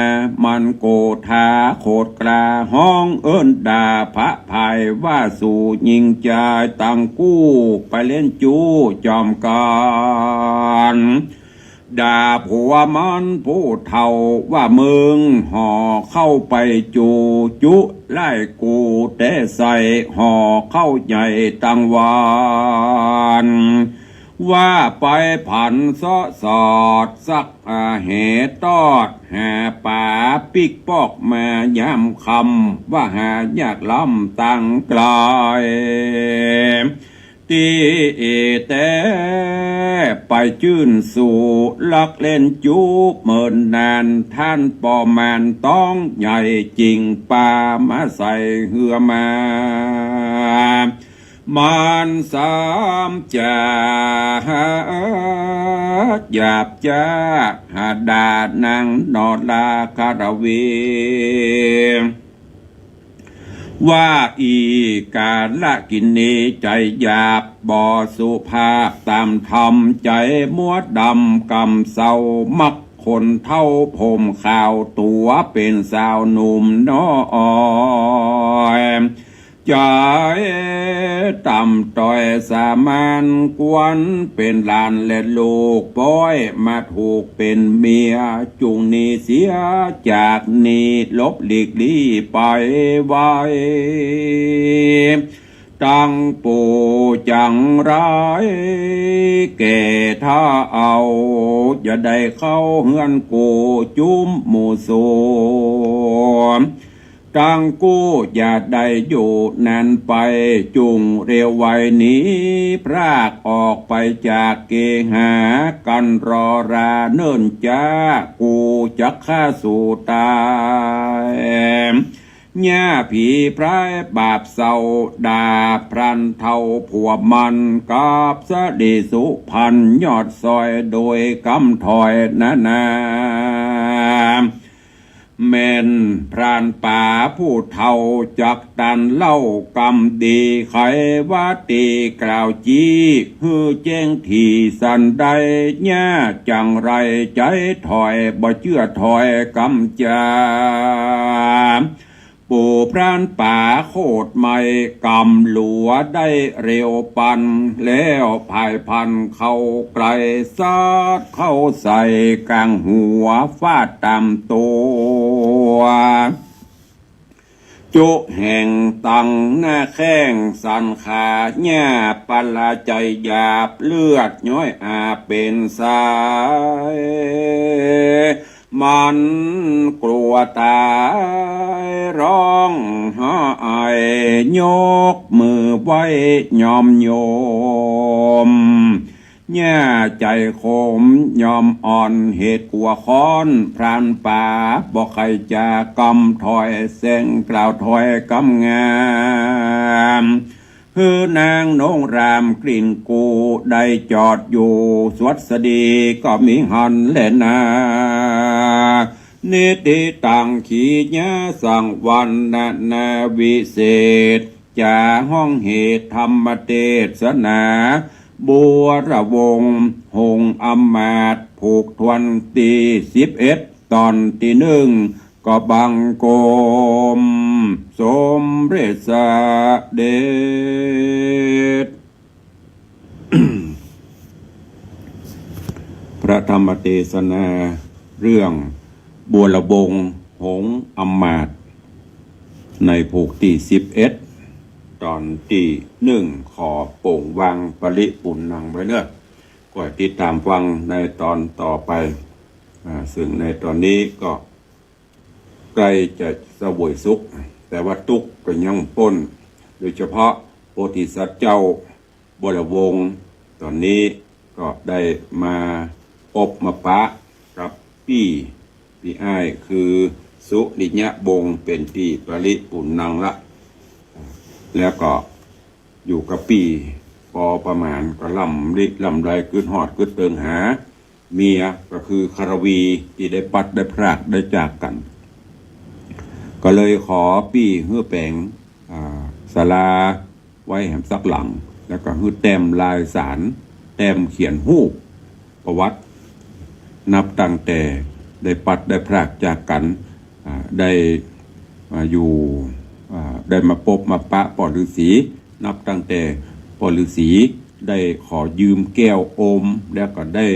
มันโกธาโคดกลาห้องเอิ้นด่าพระภายว่าสู่ยิงใจตังกู้ไปเล่นจูจอมกันด่าผัวมันผู้เท่าว่ามึงห่อเข้าไปจูจุไล่กูแต่ใส่ห่อเข้าใหญ่ตังวาน ว่าไปผันสอดสักเหตุตอดหาป่าปิกปอกมายำคำว่าหายากล้ำตั้งไกลตีแต่ไปจื่นสู่ลักเล่นจูบเมินนานท่านปอมานต้องใหญ่จริงป่ามาใส่เหือมามันสามจ่าหยาบจ้าหาดาดนางนอดลาคาราเวว่าอีการละกินนี้ใจหยาบบ่อสุภาพตามธรรมใจมัวดำกำเศร้ามักคนเท่าผมข่าวตัวเป็นสาวหนุ่มน้อยใจต่ำต้อยสามานกวนเป็นหลานและลูกป้อยมาถูกเป็นเมียจุงนี้เสียจากนี้ลบหลีกลี่ไปไว้ตั้งปูจังร้ายแก่ถ้าเอาอย่าได้เข้าเฮือนกูจุ้มหมู่สวมตั้งกู้อย่าได้อยู่นานไปจุงเร็วไวนี้พรากออกไปจากเกหากันรอราเนิ่นจ้ากูจะฆ่าสู่ตายหญ้าผีพระบาปเศร้าดาพรันเท่าผัวมันกับสดีสุพันยอดซอยโดยกำถอยนาแม่นพรานป่าผู้เท่าจักตันเล่ากำดีไขว่าตีกล่าวจี้ฮือแจ้งที่สันใดหญ้าจังไรใจถอยบ่เชื่อถอยกำจาปู่พรานป่าโคตรไม่กำหลัวได้เร็วปันแล้วภายพันเข้าไกลซาดเข้าใส่กลางหัวฟาดตามตัวจุแห่งตังหน้าแข้งสันขาหญ้าปลาใจหยาบเลือดย้อยอาเป็นสายมันกลัวตายร้องไห้ยกมือไว้ยอมโยมหญ้าใจขมยอมอ่อนเหตุกลัวค้อนพรานป่าบอกใครจะกำถอยเส้งกล่าวถอยกำงามคือนางนงรามกลิ่นกูได้จอดอยู่สวัสดีก็มีหันแลนานิติตังขีญาสังวันนาวิเศษจาห้องเหตุธรรมเทศนาบัวระวงหงอำมาตย์ผูกทวนตี11ตอนที่1ก็บังโกมสมเด็จเดช พระธรรมเทศนาเรื่องบัวระวงหงอำมาตย์ในผูกที่11ตอนที่1ขอโป่งวังปริปุณนังไว้เนื้อก็ติดตามฟังในตอนต่อไปซึ่งในตอนนี้ก็ใกล้จะเสวยสุขแต่ว่าทุกข์ก็ยังพ้นโดยเฉพาะโพธิสัตว์เจ้าบัวระวงตอนนี้ก็ได้มาพบมาปะกับพี่อ้ายคือสุนิยะบงเป็นที่ปริปุณนังละแล้วก็อยู่กับปีพอประมาณก็ลำไรกึดหอดกึดเติงหาเมียก็คือคารวีที่ได้ปัดได้พรากได้จากกันก็เลยขอปีเฮือแปลงศาลาไว้แหมสักหลังแล้วก็ฮือแต้มลายสารแต้มเขียนรูปประวัตินับตั้งแต่ได้ปัดได้พรากจากกันได้อยู่ได้มาพบมาปะปอฤาษีนับตั้งแต่ปอฤาษีได้ขอยืมแก้วโอมแล้วก็ได้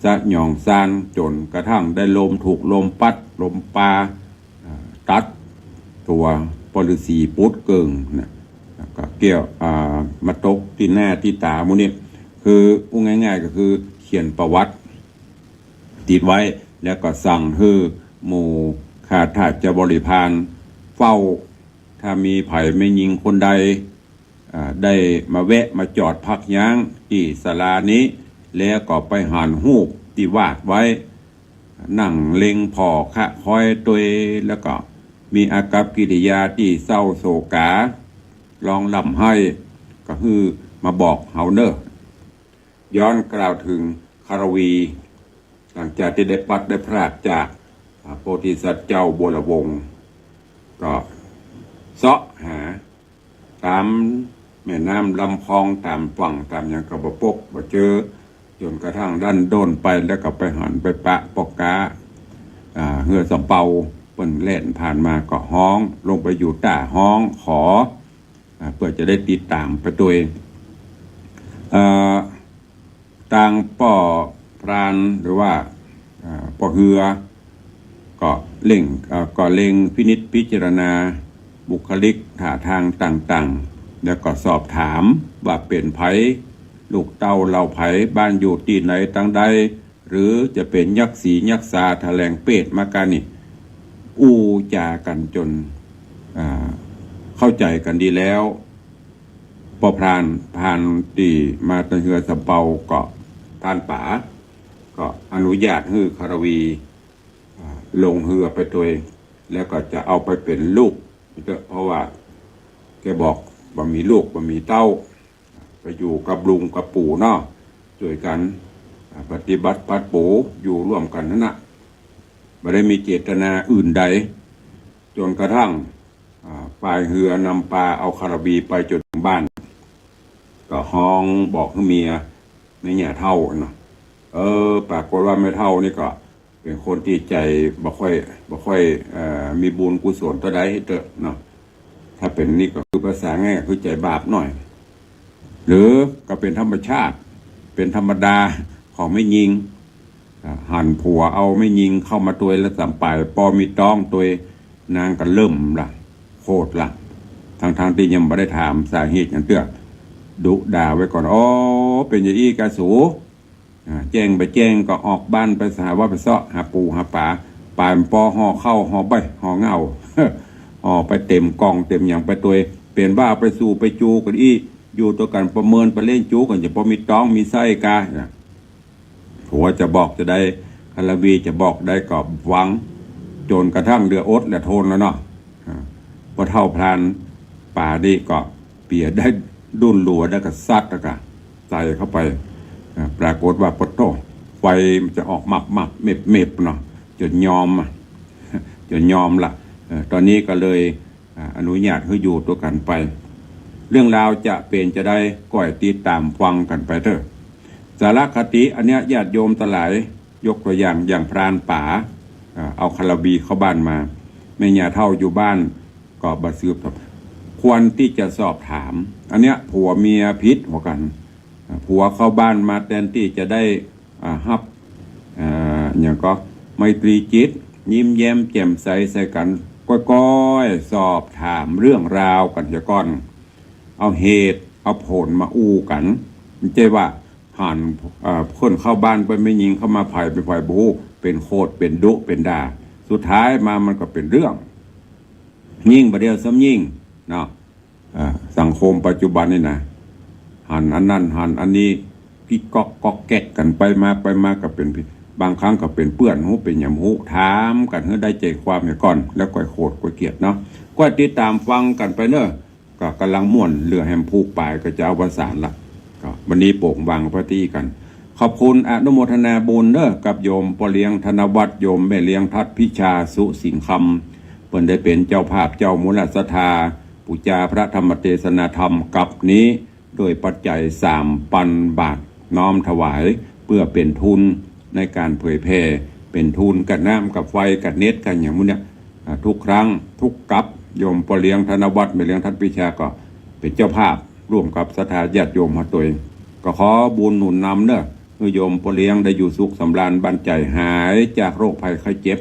สะหย่องซานจนกระทั่งได้ลมถูกลมปัดลมปาตัดตัวปอฤาษีปุดเกิงนะก็แก้วมาตกที่หน้าที่ตามุนี่คือ คือพูดง่ายๆก็คือเขียนประวัติติดไว้แล้วก็สั่งให้หมู่ข้าทาสจะบริพารเฝ้าถ้ามีไผ่ไม่ยิงคนใดได้มาแวะมาจอดพักยั้งที่ศาลานี้แล้วก็ไปหันหูปที่วาดไว้นั่งเล็งพอคะคอยตัวแล้วก็มีอากับกิริยาที่เศร้าโศกาลองลำให้ก็คือมาบอกเฮาเนอร์ย้อนกล่าวถึงคารวีหลังจากที่ได้ปัดได้พรากจากโพธิสัตว์เจ้าบัวละวงศ์ก็เสาะหาตามแม่น้ำลำคลองตามฝั่งตามอย่างกระบปกบ่เจอจนกระทั่งดันโดนไปแล้วก็ไปหันไปปะปอกกาเหือสำเปาเปิ้นแล่นผ่านมาก็ห้องลงไปอยู่ต้าห้องขอเพื่อจะได้ติดตามไปตัวเองต่างป่อพรานหรือว่าป่อเหือก็เล็งพินิจพิจารณาบุคลิกท่าทางต่างๆแล้วก็สอบถามว่าเป็นไผลูกเต้าเราไผบ้านอยู่ที่ไหนตั้งใดหรือจะเป็นยักษ์สียักษ์ซาแถลงเป็ดมากันนี่อู้จากันจนเข้าใจกันดีแล้วพอพานตีมาตะเหือสะเปาก็ท่านป๋าก็อนุญาตให้คารวีลงเหือไปตัวเองแล้วก็จะเอาไปเป็นลูกเพราะว่าแกบอกว่ามีลูกว่ามีเต้าไปอยู่กับลุงกับปู่เนาะช่วยกันปฏิบัติปัดปูอยู่ร่วมกันนั่นนะไม่ได้มีเจตนาอื่นใดจนกระทั่งปลายเหือนำปลาเอาคารบีไปจนถึงบ้านก็ห้องบอกให้เมียไม่แง่เท่าเนาะปรากฏว่าไม่เท่านี่ก็เป็นคนที่ใจบ่ค่อยมีบุญกุศลตัวใดให้เตอะเนาะถ้าเป็นนี่ก็คือภาษาง่ายก็คือใจบาปหน่อยหรือก็เป็นธรรมชาติเป็นธรรมดาของไม่ยิงหันผัวเอาไม่ยิงเข้ามาตัวแล้วสัมปายปอมีต้องตัวนางก็เริ่มละโคตรละทางที่ยังไม่ได้ถามสาเหตุอย่างเตื้อดุด่าไว้ก่อนอ๋อเป็นอย่างอี้กาสูแจ้งไปแจ้งก็ออกบ้านไปสหว่าไปเสาะหาปูหาป่าป่าปอห่อเข้าห่อใบห่อเงาห่อไปเต็มกองเต็มอย่างไปตัวเปลี่ยนบ้าไปสู่ไปจูกันอี้อยู่ตัวกันประเมินไปเล่นจูกันจะพอมีต้องมีไส้กาผัวจะบอกจะได้คารวีจะบอกได้ก็หวังจนกระทั่งเรืออดและโทนแล้วเนาะพอเท่าพรานป่าดีก็เปียได้ดุนหลัวได้ก็ซัดแล้วก็ใส่เข้าไปปรากฏว่าปะโตไฟมันจะออกมับเม็บเนาะจนยอมละตอนนี้ก็เลยอนุญาตให้อยู่ตัวกันไปเรื่องราวจะเป็นจะได้ก่อยติดตามฟังกันไปเถอะสาระคติอันเนี้ยญาติโยมตหลายยกตัวอย่างพรานป่าเอาคาราบีเข้าบ้านมาแม่ย่าเท่าอยู่บ้านก็บัดซืบควรที่จะสอบถามอันเนี้ยผัวเมียพิษหัวกันผัวเข้าบ้านมาแทนที่จะได้ฮับอย่างก็ไมตรีจิตยิ้มแย้มแจ่มใสกันก้อยสอบถามเรื่องราวกันเสียก่อนเอาเหตุเอาผลมาอู้กันไม่ใช่ว่าผ่านคนเข้าบ้านไปไม่ยิงเข้ามาไผ่ไปไผ่บูเป็นโคตรเป็นดุเป็นด่าสุดท้ายมามันก็เป็นเรื่องยิ่งประเดี๋ยวซ้ำยิ่งเนาะสังคมปัจจุบันนี่นะหันอันนั้นหันอันนี้พี่ก๊อกแกะกันไปมาก็เป็นบางครั้งก็เป็นเปื้อนหูเป็นหยำหูถามกันให้ได้ใจความเนี่ยก่อนแล้วก็โคตรก็เกียดเนาะก็ติดตามฟังกันไปเนอะก็กำลังม่วนเรือแฮมพูกปลายก็จะเอาวสานละก็วันนี้โป่งวางพระที่กันขอบคุณอนุโมทนาบุญเนอะกับโยมปเลียงธนวัฒน์โยมแม่เลี้ยงทัดพิชาสุสิงคำเพิ่นได้เป็นเจ้าภาพเจ้ามูลศรัทธาปุจาพระธรรมเทศนาธรรมกับนี้โดยปัจจัย3,000 บาทน้อมถวายเพื่อเป็นทุนในการเผยแพร่เป็นทุนกับน้ำกับไฟกับเน็ตกันอย่างมุ้นเนี่ยทุกครั้งทุกกับโยมปเลียงธนวัฒน์แม่เลี้ยงทัดพิชาก็เป็นเจ้าภาพร่วมกับศรัทธาญาติโยมมาตัวเองก็ขอบุญหนุนนำเนอะเมื่อโยมปเลี้ยงได้อยู่สุขสำราญบันใจหายจากโรคภัยไข้เจ็บ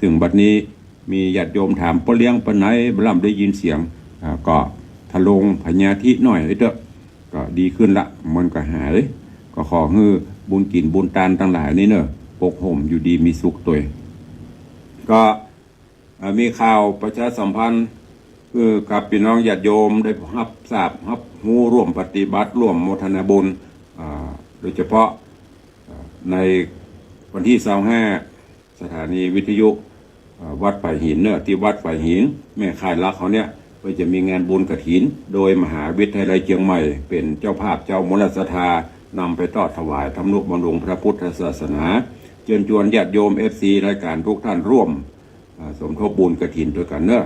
ถึงบัดนี้มีญาติโยมถามปเลี้ยงปไหนบล่ำได้ยินเสียงก็ทะลงพญาธิหน่อยเถอะก็ดีขึ้นละมันก็หาย ก็ขอให้บุญกินบุญทานทั้งหลายนี่เนอะปกห่มอยู่ดีมีสุขตัวก็มีข่าวประชาสัมพันธ์คือกับพี่น้องญาติโยมได้รับทราบรับรู้ร่วมปฏิบัติร่วมโมทนาบุญโดยเฉพาะในวันที่25สถานีวิทยุวัดฝ่ายหินเนี่ยที่วัดฝ่ายหินแม่ค่ายรักเขาเนี่ยก็จะมีงานบุญกฐินโดยมหาวิทยาลัยเชียงใหม่เป็นเจ้าภาพเจ้ามรสธานำไปทอดถวายทำนุบำรุงพระพุทธศาสนาเชิญชวนญาติโยม FC รายการทุกท่านร่วมสมทบบุญกฐินด้วยกันเนอะ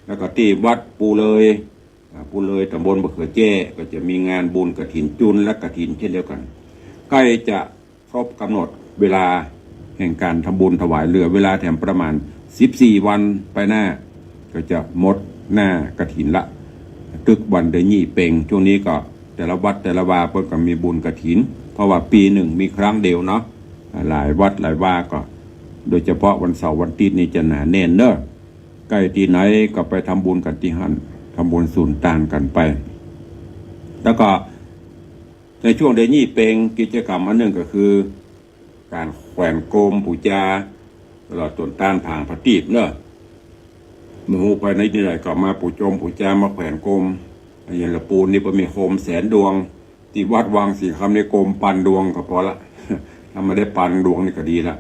แล้วก็ที่วัดปูเลยตำบลบะเขือแจ้ก็จะมีงานบุญกฐินจุนและกฐินเช่นเดียวกันใกล้จะครบกำหนดเวลาแห่งการทำบุญถวายเหลือเวลาแถมประมาณ14วันไปหน้าก็จะหมดหน้ากฐินละตึกวันเดือนยี่เป่งช่วงนี้ก็แต่ละวัดแต่ละวาเพิ่นก็มีบุญกฐินเพราะว่าปีหนึ่งมีครั้งเดียวเนาะหลายวัดหลายวาก็โดยเฉพาะวันเสาร์วันอาทิตย์นี่จะหนาแน่นเนอะใกล้ที่ไหนก็ไปทำบุญกันที่หันทำบุญสูนต่างกันไปแล้วก็ในช่วงเดือนยี่เป่งกิจกรรมอันหนึ่งก็คือการแขวนโคมปูจาตลอดต้นต้านผางพระตีบเนอะมือหูไปในที่ไหนก็มาปูจมปูจามาแขวนโคมอย่างละปูนนี่ก็มีโคมแสนดวงที่วัดวางสีคำในโคมปันดวงก็พอละถ้าไม่ได้ปันดวงนี่ก็ดีละ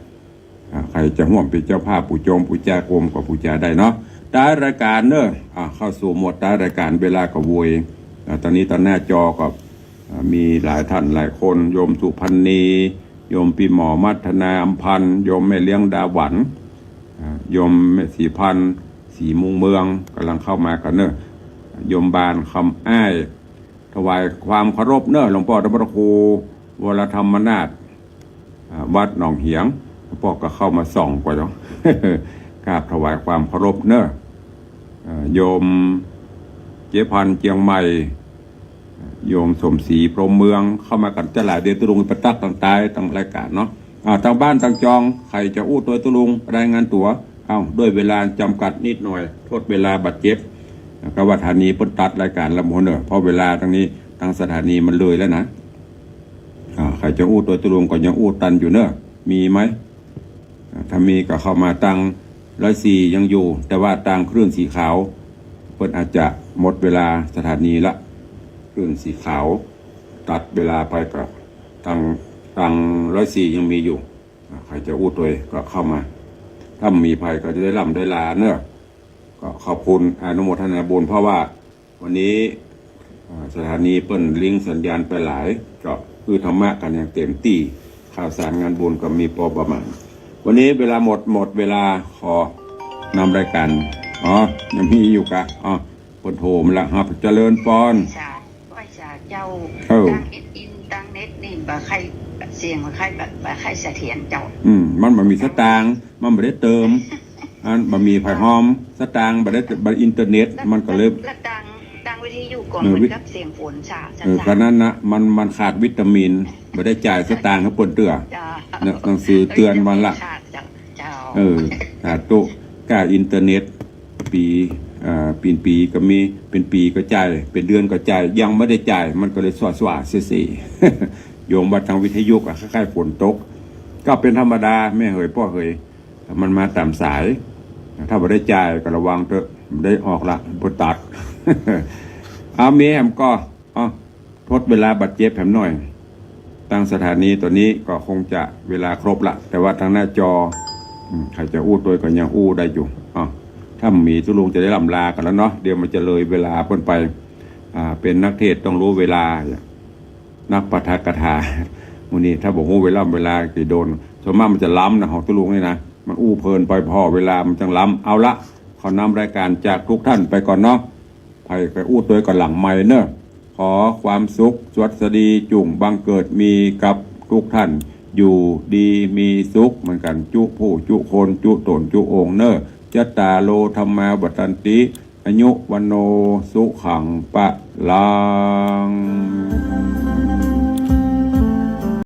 ใครจะห่วงเป็นเจ้าภาพปูจมปูจาโคมก็ปูจาได้เนาะท้ายรายการเนอะเข้าสู่หมวดท้ายรายการเวลาก็โวยตอนนี้ตอนหน้าจอก็มีหลายท่านหลายคนโยมสุพันนีโยมปีหมอมัทนาอัมพันธ์โยมแม่เลี้ยงดาหวันโยมแม่สีพันธ์สีมุงเมืองกำลังเข้ามากันเนอะโยมบานคำอ้ายถวายความเคารพเนอะหลวงพ่อพระครูวรธรรมนาถวัดหนองเหียงหลวงพ่อก็เข้ามาส่องกว่าเนาะ กราบถวายความเคารพเนอะโยมเจ๊พันเจียงใหม่โยมสมศรีพรหมเมืองเข้ามากันจะหลายเดือนตุลุงประตักต่างๆต่างรายการเนาะทางบ้านทางจองใครจะอู้ตัวตุลุงรายงานตัวด้วยเวลาจำกัดนิดหน่อยโทษเวลาบัดเจ็บก็ว่าสถานีเพิ่นตัดรายการละหมดเนอะเพราะเวลาทางนี้ทางสถานีมันเลยแล้วนะใครจะอู้ตัวตุลุงก็ยังอู้ตันอยู่เนอะมีไหมถ้ามีก็เข้ามาตัง104ยังอยู่แต่ว่าตังคลื่นสีขาวเพิ่นอาจจะหมดเวลาสถานีละคลื่นสีขาวตัดเวลาไปก็ตัง104ยังมีอยู่ใครจะอู้ตัวก็เข้ามาถ้ามีภัยก็จะได้ร่ำได้ลาเนอะก็ขอบคุณอนุโมทนาบุญเพราะว่าวันนี้สถานีเปิ้นลิงก์สัญญาณไปหลายก็คือธรรมะกันอย่างเต็มที่ข่าวสารงานบุญก็มีพอประมาณวันนี้เวลาหมดเวลาขอนำรายการยังมีอยู่กะคนโทรมาละครับเจริญปอนว่าจะเจ้าตั้งอินตั้งเน็ตนี่บ่ใครเสียงบ่ใครบ่ใครเสถียรเจ้ามันบ่มีสตางค์มันบ่ได้เติมบ่มีไผหอมสตางค์บ่ได้บ่อินเทอร์เน็ตมันก็เลยตั้งวิทยุก่อนเหมือนกับเสียงฝนฉะก็นั้นนะมันขาดวิตามินบ่ได้จ่ายสตางค์ให้เปิ้นเตื้อหนังสือเตือนวันละขาดตุกาอินเทอร์เน็ตปีก็มีเป็นปีก็จ่ายเป็นเดือนก็จ่ายยังไม่ได้จ่ายมันก็เลยสว่างเสียโยมวัดทางวิทยุคล้ายๆฝนตกก็เป็นธรรมดาแม่เหยพ่อเหยมันมาตามสายถ้าไม่ได้จ่ายก็ระวังเถอะได้ออกละบตัด เมียมก็ทดเวลาบัดเจ็บแผมหน่อยตั้งสถานีตัวนี้ก็คงจะเวลาครบละแต่ว่าทางหน้าจอใครจะอู้ตัวก็ยังอู้ได้อยู่ถ้ามีตุลุงจะได้ลำลากันแล้วเนาะเดี๋ยวมันจะเลยเวลาเพิ่นไปเป็นนักเทศต้องรู้เวลานักปฐกถามื้อนี้ถ้าบอกว่าเวลาสิโดนส่วนมากมันจะล้ำนะของตุลุงนี่นะมันอู้เพลินไปพอเวลามันจังล้ำเอาละขอนำรายการจากทุกท่านไปก่อนเนาะไผไปอู้ตัวก่อนหลังใหม่เนอะขอความสุขสวัสดีจุ่งบังเกิดมีกับทุกท่านอยู่ดีมีสุขเหมือนกันจุผู้จุคนจุตนจุองเนอะจัตตาโลธรรมาวัฏันติอายุวันโนสุขังปะลัง